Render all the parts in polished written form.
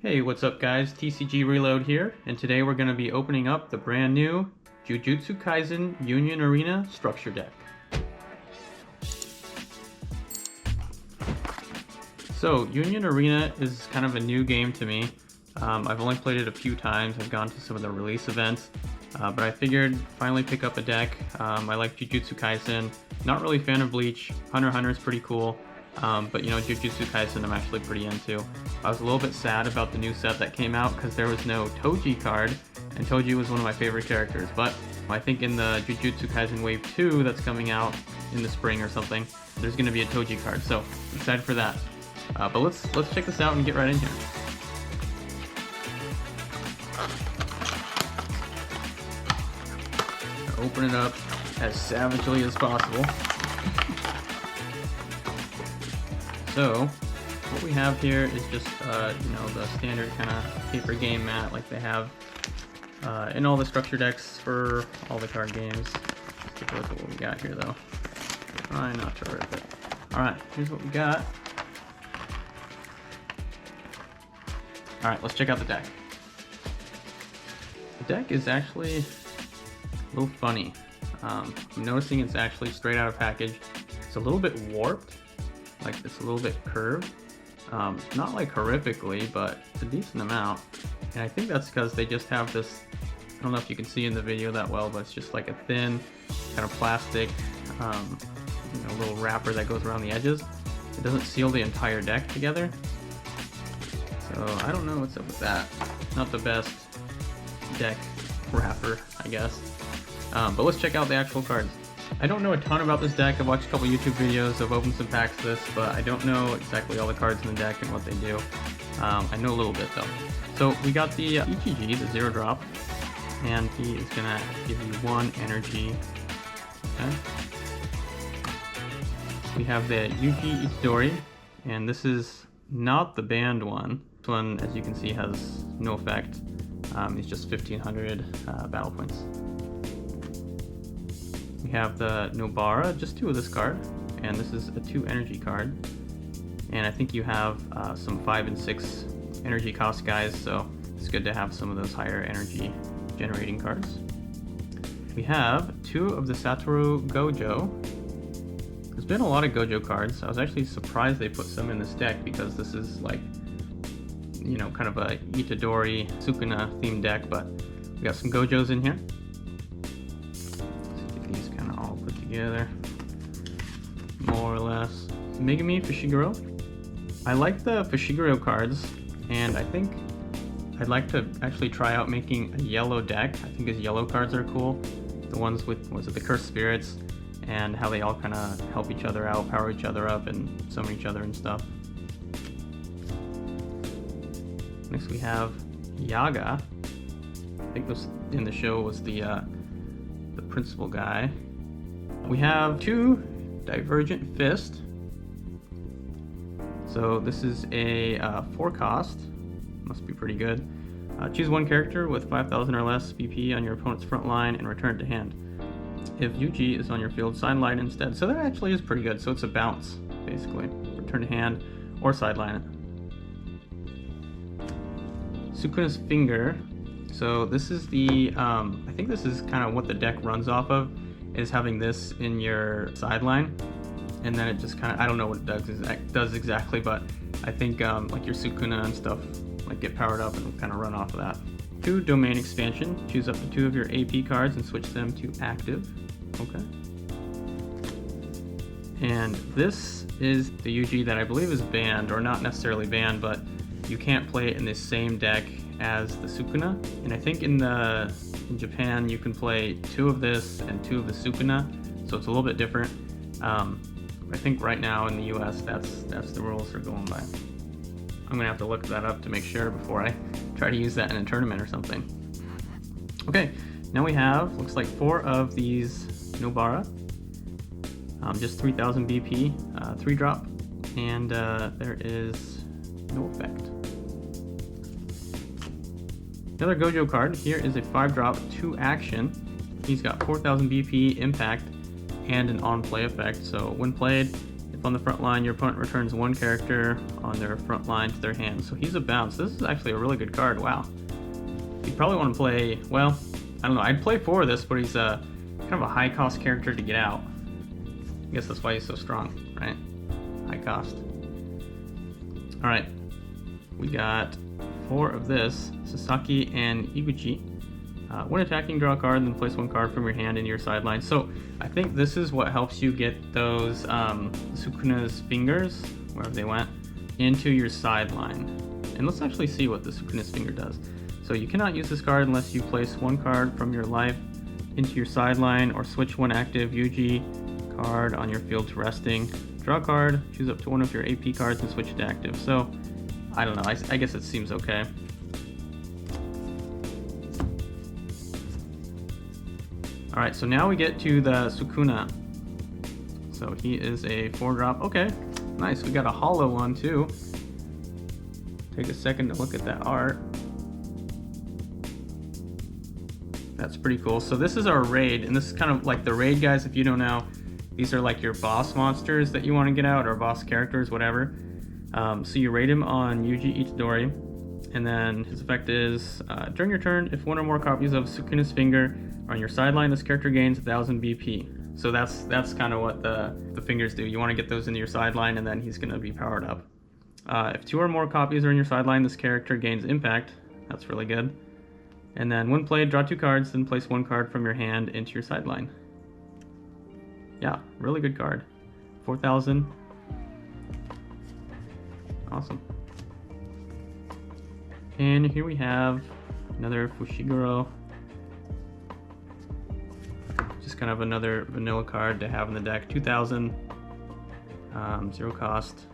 Hey, what's up guys? TCG Reload here, and today we're going to be opening up the brand new Jujutsu Kaisen Union Arena Structure Deck. So, Union Arena is kind of a new game to me. I've only played it a few times, I've gone to some of the release events, but I figured finally pick up a deck. I like Jujutsu Kaisen, not really a fan of Bleach. Hunter x Hunter is pretty cool. But you know, Jujutsu Kaisen I'm actually pretty into. I was a little bit sad about the new set that came out because there was no Toji card, and Toji was one of my favorite characters. But I think in the Jujutsu Kaisen Wave 2 that's coming out in the spring or something, there's going to be a Toji card, so I'm excited for that. But let's check this out and get right in here. Open it up as savagely as possible. So, what we have here is just, you know, the standard kind of paper game mat like they have in all the structure decks for all the card games. Let's take a look at what we got here, though. Try not to rip it. Alright, here's what we got. Alright, let's check out the deck. The deck is actually a little funny. I'm noticing it's actually straight out of package. It's a little bit warped. Like it's a little bit curved, not like horrifically, but a decent amount. And I think that's because they just have this, I don't know if you can see in the video that well, but it's just like a thin kind of plastic, you know, little wrapper that goes around the edges. It doesn't seal the entire deck together. So I don't know what's up with that. Not the best deck wrapper, I guess. But let's check out the actual cards. I don't know a ton about this deck. I've watched a couple YouTube videos, I've opened some packs of this, but I don't know exactly all the cards in the deck and what they do. I know a little bit though. So we got the ETG, the 0-drop, and he is going to give you 1 energy. Okay. We have the Yuji Itadori, and this is not the banned one. This one, as you can see, has no effect. It's just 1500 battle points. We have the Nobara, just 2 of this card, and this is a 2 energy card. And I think you have some 5 and 6 energy cost guys, so it's good to have some of those higher energy generating cards. We have 2 of the Satoru Gojo. There's been a lot of Gojo cards. I was actually surprised they put some in this deck because this is like, you know, kind of a Itadori Sukuna themed deck, but we got some Gojos in here. Together, more or less. Megumi Fushiguro. I like the Fushiguro cards, and I think I'd like to actually try out making a yellow deck. I think his yellow cards are cool. The ones with, was it the Cursed Spirits, and how they all kind of help each other out, power each other up, and summon each other and stuff. Next we have Yaga. I think this in the show was the principal guy. We have 2 Divergent Fist. So this is a 4 cost. Must be pretty good. Choose 1 character with 5,000 or less BP on your opponent's front line and return it to hand. If Yuji is on your field, sideline instead. So that actually is pretty good. So it's a bounce, basically. Return to hand or sideline it. Sukuna's Finger. So this is the, I think this is kind of what the deck runs off of, is having this in your sideline, and then it just kind of, I don't know what it does exactly, but I think like your Sukuna and stuff like get powered up and kind of run off of that. 2 Domain Expansion. Choose up to 2 of your AP cards and switch them to active. Okay. And this is the Yuji that I believe is banned, or not necessarily banned, but you can't play it in the same deck as the Sukuna. And I think in Japan you can play 2 of this and 2 of the Sukuna, so it's a little bit different. I think right now in the US that's the rules they're going by. I'm gonna have to look that up to make sure before I try to use that in a tournament or something. Okay, now we have, looks like 4 of these Nobara, just 3000 BP, 3-drop, and there is no effect. Another Gojo card. Here is a 5-drop, 2 action. He's got 4000 BP, impact, and an on-play effect. So when played, If on the front line, your opponent returns one character on their front line to their hand. So he's a bounce. This is actually a really good card. Wow. You probably want to play, well, I don't know. I'd play 4 of this, but he's a kind of a high cost character to get out. I guess that's why he's so strong, right? High cost. All right, we got 4 of this, Sasaki and Iguchi. When attacking, draw a card, then place 1 card from your hand into your sideline. So I think this is what helps you get those Sukuna's fingers, wherever they went, into your sideline. And let's actually see what the Sukuna's finger does. So you cannot use this card unless you place 1 card from your life into your sideline or switch 1 active Yuji card on your field to resting. Draw a card, choose up to 1 of your AP cards and switch it to active. So I don't know, I guess it seems okay. Alright, so now we get to the Sukuna. So he is a 4-drop. Okay, nice. We got a hollow one too. Take a second to look at that art. That's pretty cool. So this is our raid, and this is kind of like the raid guys, if you don't know. These are like your boss monsters that you want to get out, or boss characters, whatever. So you raid him on Yuji Itadori, and then his effect is, during your turn, if 1 or more copies of Sukuna's finger are on your sideline, this character gains 1000 BP. So that's kind of what the fingers do. You want to get those into your sideline, and then he's going to be powered up. If 2 or more copies are in your sideline, this character gains impact. That's really good. And then when played, draw 2 cards, then place 1 card from your hand into your sideline. Yeah, really good card. 4000. Awesome. And here we have another Fushiguro. Just kind of another vanilla card to have in the deck. 2000. 0 cost.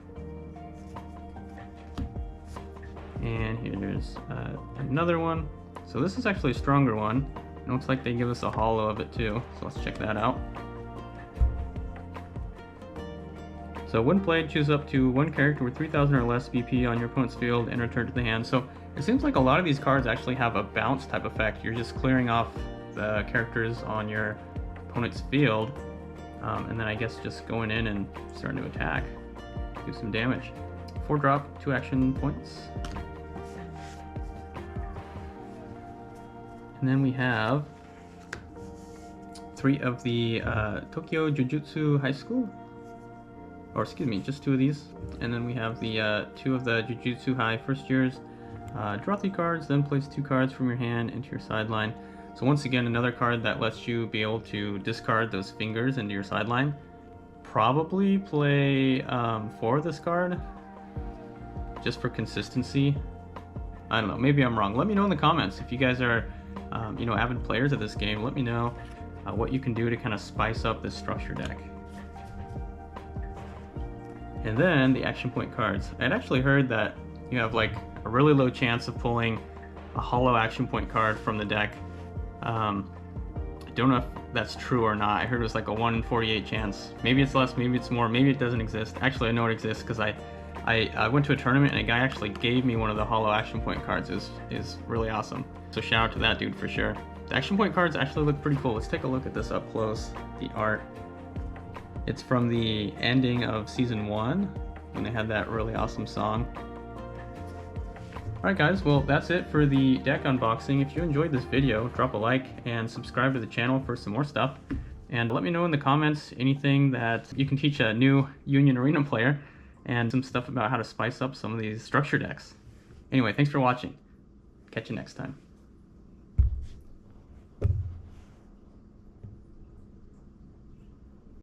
And here's another one. So this is actually a stronger one. It looks like they give us a hollow of it too. So let's check that out. So when played, choose up to 1 character with 3000 or less BP on your opponent's field and return to the hand. So it seems like a lot of these cards actually have a bounce type effect. You're just clearing off the characters on your opponent's field, and then I guess just going in and starting to attack, do some damage. 4-drop, 2 action points. And then we have 3 of the Tokyo Jujutsu High School. Or excuse me, just 2 of these. And then we have the 2 of the Jujutsu High first years. Draw 3 cards, then place 2 cards from your hand into your sideline. So once again, another card that lets you be able to discard those fingers into your sideline. Probably play 4 of this card, just for consistency. I don't know, maybe I'm wrong. Let me know in the comments if you guys are avid players of this game. Let me know what you can do to kind of spice up this structure deck. And then the action point cards. I'd actually heard that you have like a really low chance of pulling a hollow action point card from the deck. I don't know if that's true or not. I heard it was like a 1 in 48 chance. Maybe it's less, maybe it's more, maybe it doesn't exist. Actually, I know it exists because I went to a tournament and a guy actually gave me one of the hollow action point cards. Is really awesome. So shout out to that dude for sure. The action point cards actually look pretty cool. Let's take a look at this up close, the art. It's from the ending of season 1 when they had that really awesome song. Alright guys, well that's it for the deck unboxing. If you enjoyed this video, drop a like and subscribe to the channel for some more stuff. And let me know in the comments anything that you can teach a new Union Arena player and some stuff about how to spice up some of these structure decks. Anyway, thanks for watching. Catch you next time.